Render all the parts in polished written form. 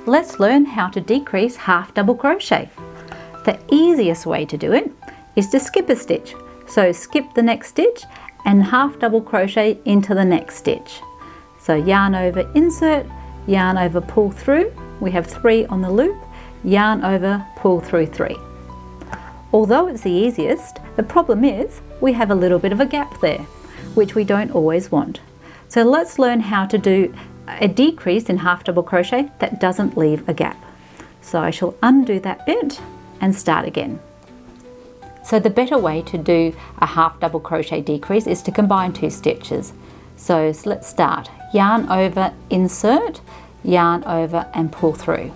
let's learn how to decrease half double crochet. The easiest way to do it is to skip a stitch. So skip the next stitch and half double crochet into the next stitch. So yarn over, insert, yarn over, pull through. We have 3 on the loop, yarn over, pull through 3. Although it's the easiest, the problem is we have a little bit of a gap there, which we don't always want. So let's learn how to do a decrease in half double crochet that doesn't leave a gap. So I shall undo that bit and start again. So the better way to do a half double crochet decrease is to combine 2 stitches. So let's start. Yarn over, insert, yarn over and pull through.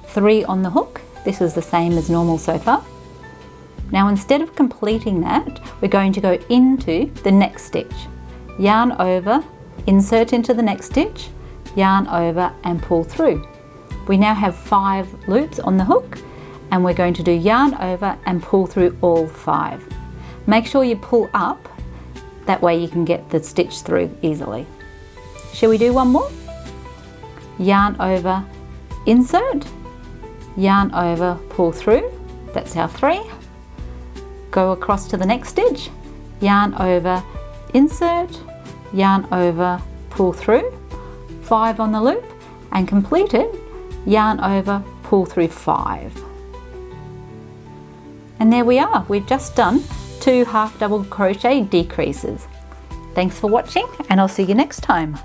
3 on the hook. This is the same as normal so far. Now instead of completing that, we're going to go into the next stitch. Yarn over, insert into the next stitch, yarn over and pull through. We now have 5 loops on the hook, and we're going to do yarn over and pull through all 5. Make sure you pull up, that way you can get the stitch through easily. Shall we do one more? Yarn over, insert, yarn over, pull through. That's our 3. Go across to the next stitch, yarn over, insert, yarn over, pull through, 5 on the loop, and complete it, yarn over, pull through 5. And there we are, we've just done 2 half double crochet decreases. Thanks for watching, and I'll see you next time.